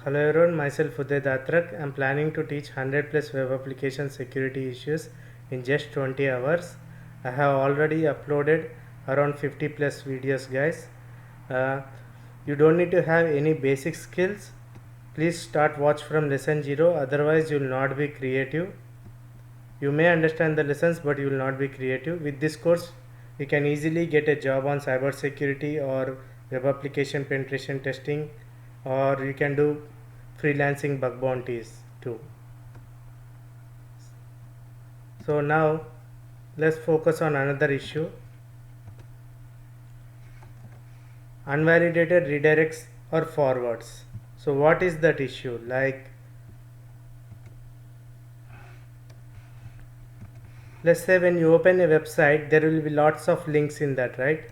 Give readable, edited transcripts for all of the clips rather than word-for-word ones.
Hello everyone, myself Uday Datrak. I'm planning to teach 100 plus web application security issues in just 20 hours. I have already uploaded around 50 plus videos, guys. Uh, you don't need to have any basic skills. Please start watch from lesson 0, otherwise you will not be creative. You may understand the lessons, but you will not be creative. With this course, you can easily get a job on cybersecurity or web application penetration testing, or you can do freelancing bug bounties too. So now let's focus on another issue: unvalidated redirects or forwards. So what is that issue? Like, let's say when you open a website, there will be lots of links in that, right?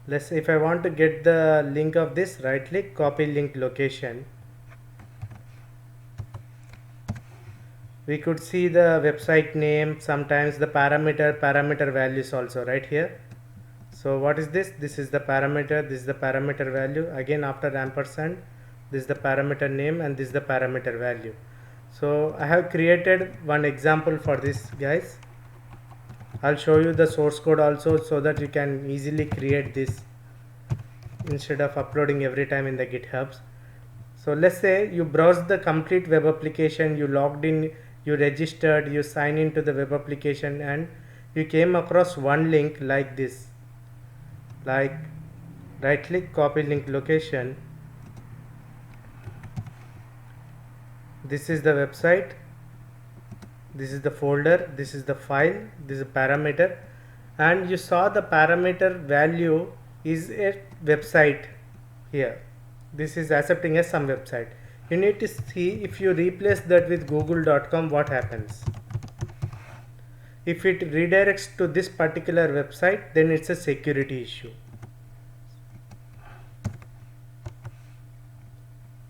Let's say if I want to get the link of this, right click, copy link location. We could see the website name, sometimes the parameter values also right here. So what is this? This is the parameter, this is the parameter value. Again, after ampersand, this is the parameter name and this is the parameter value. So I have created one example for this, guys. I'll show you the source code also so that you can easily create this instead of uploading every time in the GitHubs. So let's say you browse the complete web application, you logged in, you registered, you sign into the web application, and you came across one link like this. Like, right click, copy link location. This is the website, this is the folder, this is the file, this is a parameter, and you saw the parameter value is a website here. This is accepting as some website. You need to see if you replace that with google.com, what happens. If it redirects to this particular website, then it's a security issue.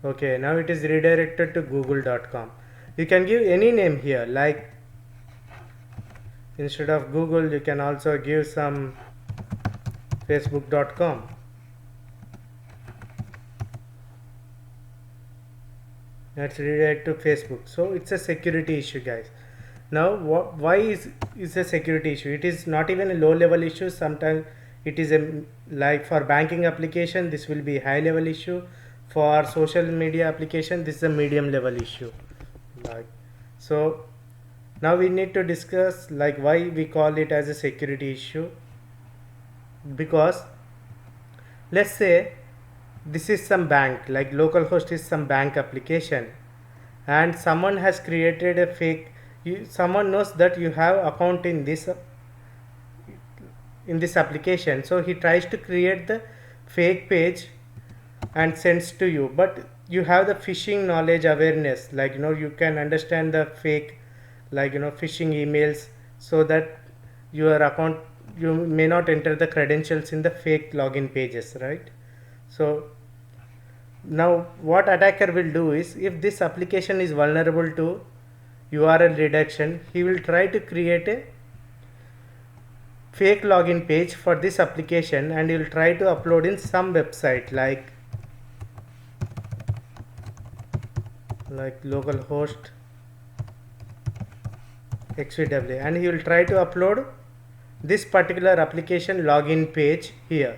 Okay, now it is redirected to google.com. You can give any name here, like instead of Google, you can also give some facebook.com. Let's redirect to Facebook. So it's a security issue, guys. Now why is a security issue? It is not even a low level issue. Sometimes it is a, like for banking application, this will be high level issue. For social media application, this is a medium level issue. Like, so now we need to discuss like why we call it as a security issue. Because let's say this is some bank, like localhost is some bank application, and someone has created a fake, someone knows that you have account in this application, so he tries to create the fake page and sends to you. But you have the phishing knowledge awareness, like you can understand the fake, like phishing emails, so that your account, you may not enter the credentials in the fake login pages, right? So now what attacker will do is, if this application is vulnerable to URL reduction, he will try to create a fake login page for this application and he will try to upload in some website like localhost xvw, and he will try to upload this particular application login page here,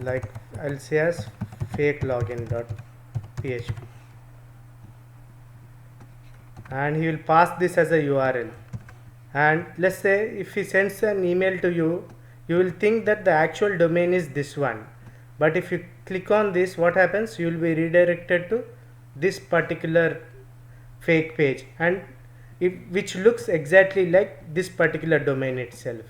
like I'll say as fake login.php, and he will pass this as a URL. And let's say if he sends an email to you, you will think that the actual domain is this one, but if you click on this, what happens? You will be redirected to this particular fake page, and which looks exactly like this particular domain itself.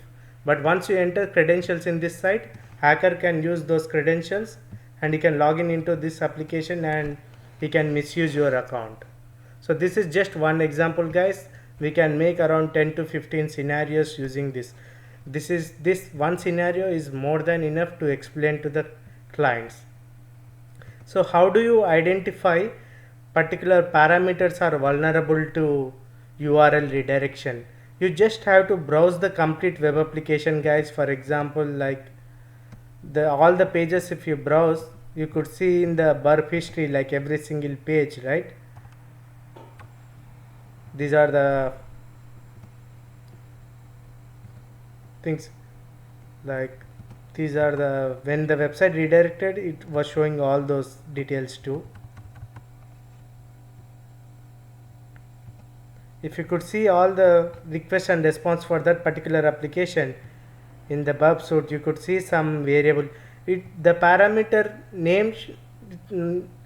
But once you enter credentials in this site, hacker can use those credentials and he can log in into this application and he can misuse your account. So this is just one example, guys. We can make around 10 to 15 scenarios using this. This one scenario is more than enough to explain to the clients. So how do you identify particular parameters are vulnerable to URL redirection? You just have to browse the complete web application, guys. For example, like all the pages, if you browse, you could see in the burp history like every single page, right? These are the things, like these are the, when the website redirected, it was showing all those details too. If you could see all the request and response for that particular application in the burp suite, you could see some variable. The parameter name,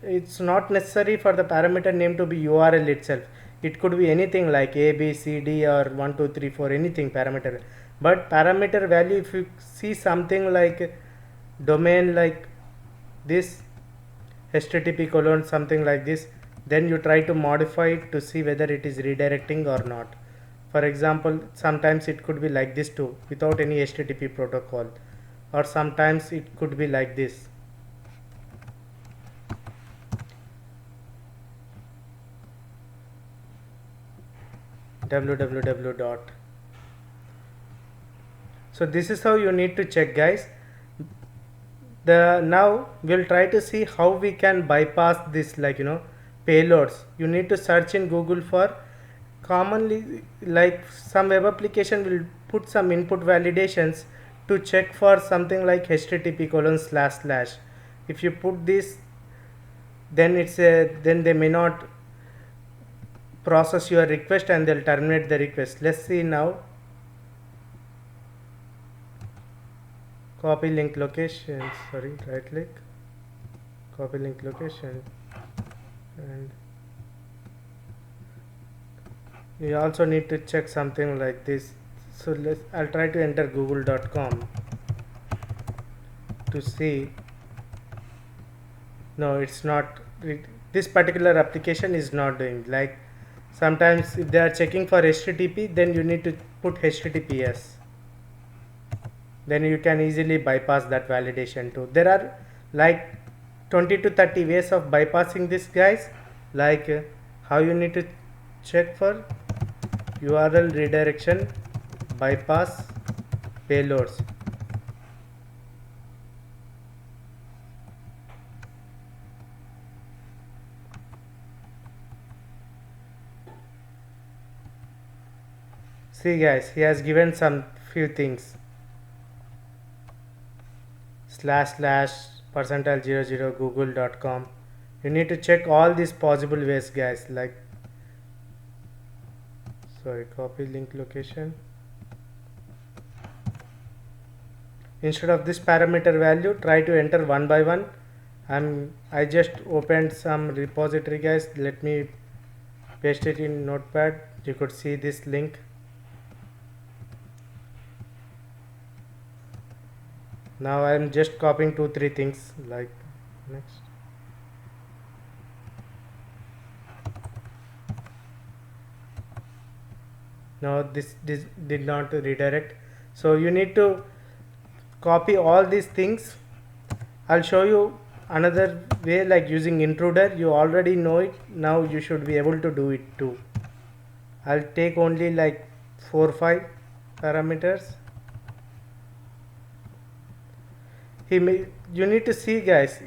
it's not necessary for the parameter name to be URL itself. It could be anything like A, B, C, D, or 1, 2, 3, 4, anything parameter. But parameter value, if you see something like domain like this, http colon something like this, then you try to modify it to see whether it is redirecting or not. For example, sometimes it could be like this too, without any http protocol, or sometimes it could be like this. www dot. So this is how you need to check, guys. Now we'll try to see how we can bypass this, like payloads. You need to search in Google for commonly, like some web application will put some input validations to check for something like http colon slash slash. If you put this, then then they may not process your request and they'll terminate the request. Let's see now. Copy link location, sorry, right click, copy link location, and you also need to check something like this. So I'll try to enter google.com to see. No, it's not, this particular application is not doing. Like sometimes if they are checking for HTTP, then you need to put HTTPS. Then you can easily bypass that validation too. There are like 20 to 30 ways of bypassing this, guys. Like how you need to check for URL redirection, bypass payloads. See, guys, he has given some few things. //%00 google.com. You need to check all these possible ways, guys. Like, sorry, copy link location. Instead of this parameter value, try to enter one by one. I just opened some repository, guys. Let me paste it in Notepad. You could see this link. Now I am just copying 2-3 things, like next. Now this did not redirect. So you need to copy all these things. I'll show you another way, like using intruder. You already know it. Now you should be able to do it too. I'll take only like 4 or 5 parameters. You need to see, guys,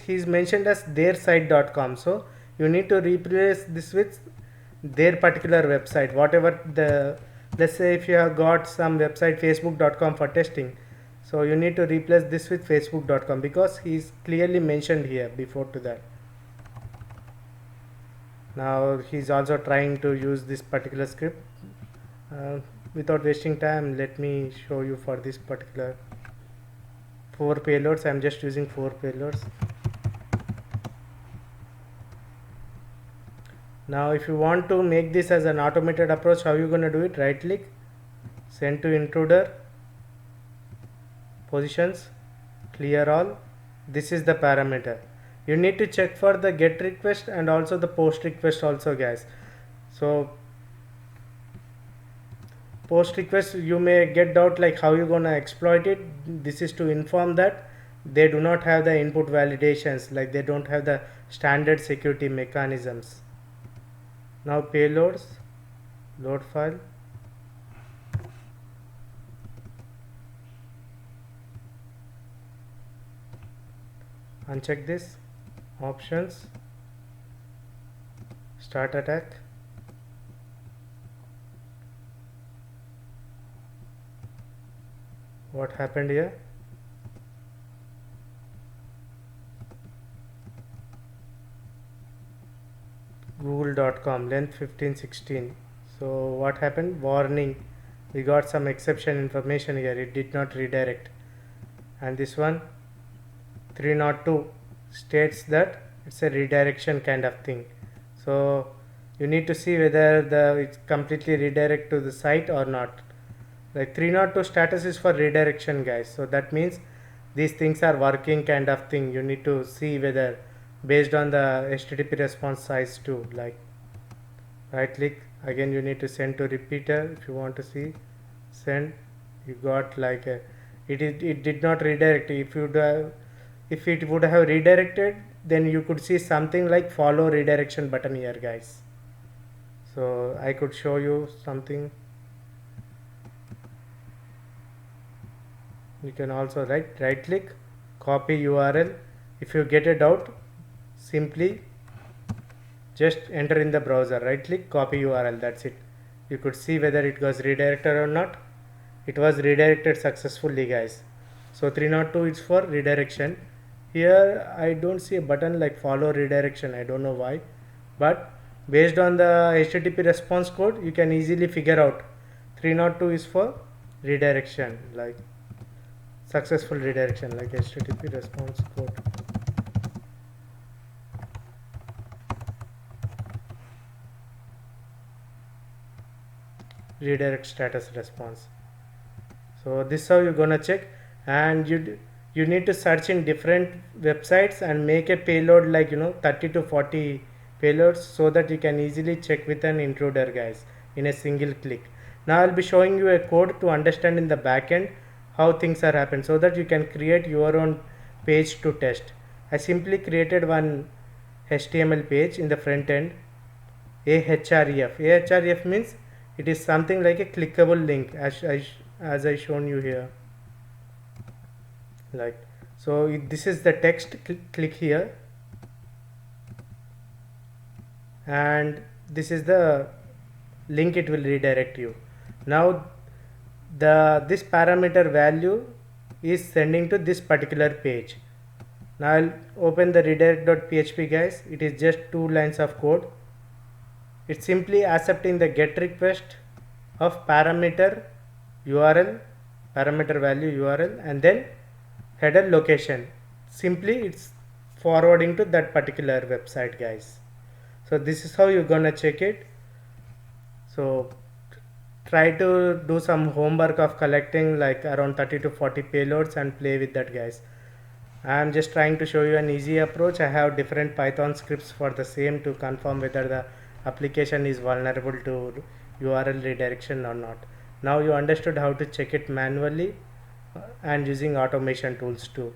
he's mentioned as theirsite.com, so you need to replace this with their particular website, whatever let's say if you have got some website facebook.com for testing, so you need to replace this with facebook.com because he's clearly mentioned here before to that. Now he's also trying to use this particular script. Without wasting time, let me show you for this particular 4 payloads. I'm just using 4 payloads. Now if you want to make this as an automated approach, how you gonna do it? Right click, send to intruder, positions, clear all. This is the parameter. You need to check for the get request and also the post request also, guys. So post request, you may get doubt like how you gonna exploit it. This is to inform that they do not have the input validations, like they don't have the standard security mechanisms. Now payloads, load file. uncheck this, options, start attack. What happened here? Google.com, length 1516. So what happened? Warning, we got some exception information here, it did not redirect. And this one 302 states that it's a redirection kind of thing. So you need to see whether it's completely redirect to the site or not. Like 302 status is for redirection, guys. So that means these things are working kind of thing. You need to see whether based on the HTTP response size too. Like right click, again you need to send to repeater. If you want to see send, you got like a, it did not redirect. If it would have redirected, then you could see something like follow redirection button here, guys. So I could show you something. You can also right click, copy URL. If you get a doubt, simply just enter in the browser, right click, copy URL, that's it. You could see whether it was redirected or not. It was redirected successfully, guys. So 302 is for redirection. Here I don't see a button like follow redirection, I don't know why, but based on the HTTP response code you can easily figure out 302 is for redirection, like successful redirection, like HTTP response code. Redirect status response. So this is how you're gonna check, and you need to search in different websites and make a payload like 30 to 40 payloads so that you can easily check with an intruder, guys, in a single click. Now I'll be showing you a code to understand in the backend how things are happening so that you can create your own page to test. I simply created one HTML page in the front end, ahref. Ahref means it is something like a clickable link, as I shown you here. Like so, this is the text. Click here, and this is the link. It will redirect you. Now this parameter value is sending to this particular page. Now I'll open the redirect.php, guys. It is just 2 lines of code. It's simply accepting the get request of parameter URL, parameter value URL, and then header location. Simply it's forwarding to that particular website, guys. So this is how you're gonna check it. So try to do some homework of collecting like around 30 to 40 payloads and play with that, guys. I am just trying to show you an easy approach. I have different Python scripts for the same to confirm whether the application is vulnerable to URL redirection or not. Now you understood how to check it manually and using automation tools too.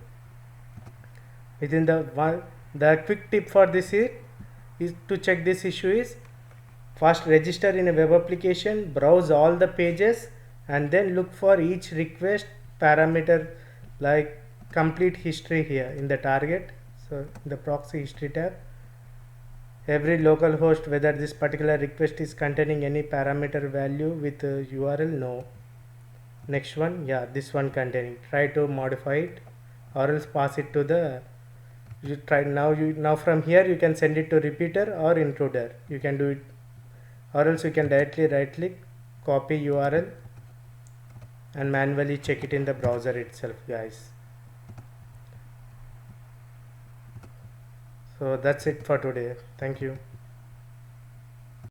Within the quick tip for this is to check this issue is first register in a web application, browse all the pages, and then look for each request parameter, like complete history here in the target. So in the proxy history tab, every local host, whether this particular request is containing any parameter value with URL, no. Next one, yeah, this one containing, try to modify it or else pass it to the, you try now from here you can send it to repeater or intruder, you can do it, or else you can directly right click, copy URL and manually check it in the browser itself, guys. So that's it for today. Thank you.